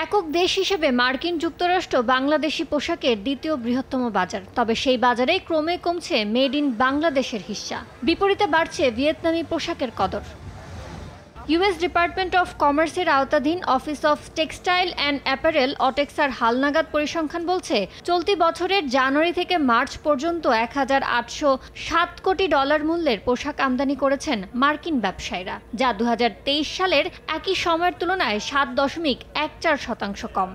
একক দেশ হিসেবে মার্কিন যুক্তরাষ্ট্র বাংলাদেশি পোশাকের দ্বিতীয় বৃহত্তম বাজার। তবে সেই বাজারে ক্রমে কমছে মেড ইন বাংলাদেশের হিস্সা। বিপরীতে বাড়ছে ভিয়েতনামি পোশাকের কদর। ইউএস ডিপার্টমেন্ট অফ কমার্সের আওতাধীন office of textile and apparel অটেক্সার হালনাগাদ পরিসংখ্যান বলছে, চলতি বছরের জানুয়ারি থেকে মার্চ পর্যন্ত ১,৮০৭ কোটি ডলার মূল্যের পোশাক আমদানি করেছেন মার্কিন ব্যবসায়ীরা, যা ২০২৩ সালের একই সময়ের তুলনায় ৭.১৪% কম।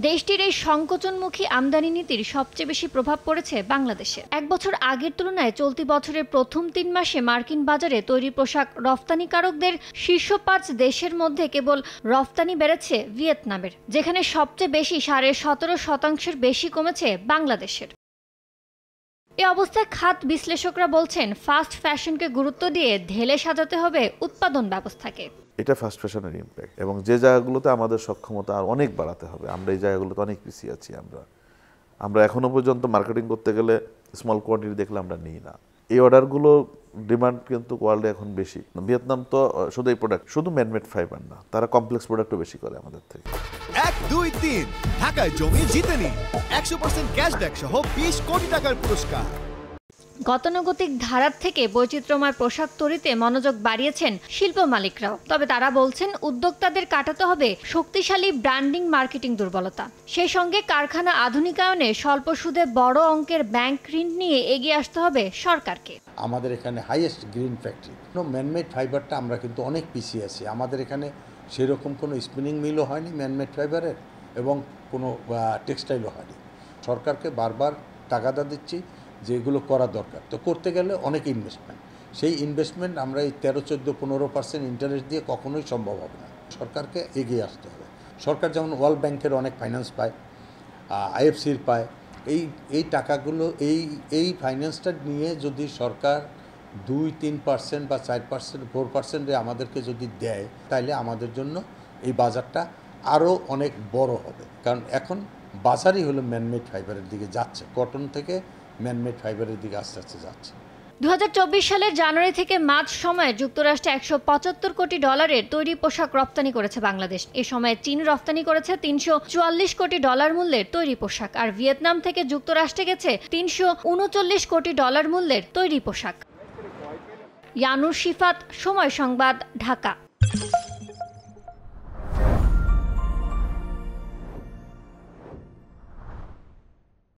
দেশটির এই সংকোচনমুখী আমদানি নীতির সবচেয়ে বেশি প্রভাব পড়েছে বাংলাদেশে। এক বছর আগের তুলনায় চলতি বছরের প্রথম ৩ মাসে মার্কিন বাজারে তৈরি পোশাক রফতানিকারকদের শীর্ষ ৫ দেশের মধ্যে কেবল রফতানি বেড়েছে ভিয়েতনামের, যেখানে সবচেয়ে বেশি ১৭.৫% বেশি কমেছে বাংলাদেশের। এ অবস্থায় খাত বিশ্লেষকরা বলছেন, ফাস্ট ফ্যাশনকে গুরুত্ব দিয়ে ঢেলে সাজাতে হবে উৎপাদন ব্যবস্থাকে। এটা ফাস্ট ফ্যাশনের ইম্প্যাক্ট, এবং যে জায়গাগুলোতে আমাদের সক্ষমতা আর অনেক বাড়াতে হবে, আমরা এই জায়গাগুলোতে অনেক পিছিয়ে আছি। আমরা এখনো পর্যন্ত মার্কেটিং করতে গেলে স্মল কোয়ান্টিটি দেখলে আমরা নিই না। এই অর্ডারগুলো ডিমান্ড কিন্তু ওয়ার্ল্ডে এখন বেশি। ভিয়েতনাম তো শুধু এই প্রোডাক্ট, শুধু ম্যানমেড ফাইবার না, তারা কমপ্লেক্স প্রোডাক্টও বেশি করে আমাদের থেকে। ১, ২, ৩ ঢাকায় জমি জিতে নিন ১০০% ক্যাশব্যাক সহ ২০ কোটি টাকার পুরস্কার। গতানুগতিক ধারার থেকে বৈচিত্র্যময় পোশাক তৈরিতে মনোযোগ বাড়িয়েছেন শিল্প মালিকরাও। তবে তারা বলছেন, উদ্যোক্তাদের কাটাতে হবে শক্তিশালী ব্র্যান্ডিং মার্কেটিং দুর্বলতা। সেই সঙ্গে কারখানা আধুনিকায়নে স্বল্প সুদে বড় অঙ্কের ব্যাংক ঋণ নিয়ে এগিয়ে আসতে হবে সরকারকে। আমাদের এখানে হাইয়েস্ট গ্রিন ফ্যাক্টরি, ম্যানমেড ফাইবারটা আমরা কিন্তু অনেক পিছিয়ে আছি। আমাদের এখানে সেরকম কোনো স্পিনিং মিলও হয়নি ম্যানমেড ফাইবারের, এবং কোনো টেক্সটাইলও হয়নি। সরকারকে বারবার তাগাদা দিচ্ছি যে এগুলো করা দরকার। তো করতে গেলে অনেক ইনভেস্টমেন্ট, সেই ইনভেস্টমেন্ট আমরা এই 13, 14, 15% ইন্টারেস্ট দিয়ে কখনোই সম্ভব হবে না। সরকারকে এগিয়ে আসতে হবে। সরকার যেমন ওয়ার্ল্ড ব্যাংকের অনেক ফাইন্যান্স পায়, আইএফসির পায়, এই টাকাগুলো এই ফাইন্যান্সটা নিয়ে যদি সরকার 2-3% বা 4%, 4% আমাদেরকে যদি দেয়, তাহলে আমাদের জন্য এই বাজারটা আরও অনেক বড় হবে। কারণ এখন বাজারই হলো ম্যানমেড ফাইবারের দিকে যাচ্ছে, কটন থেকে ম্যানমেড ফাইবারের দিকে আস্তে আস্তে যাচ্ছে। ২০২৪ সালের জানুয়ারি থেকে মার্চ সময়ে যুক্তরাষ্ট্রে ১৭৫ কোটি ডলারের তৈরি পোশাক রপ্তানি করেছে বাংলাদেশ। এ সময় চীন রপ্তানি করেছে ৩৪৪ কোটি ডলার মূল্যের তৈরি পোশাক, আর ভিয়েতনাম থেকে যুক্তরাষ্ট্রে গেছে ৩৩৯ কোটি ডলার মূল্যের তৈরি পোশাক। ইয়ানুর শিফাত, সময় সংবাদ, ঢাকা।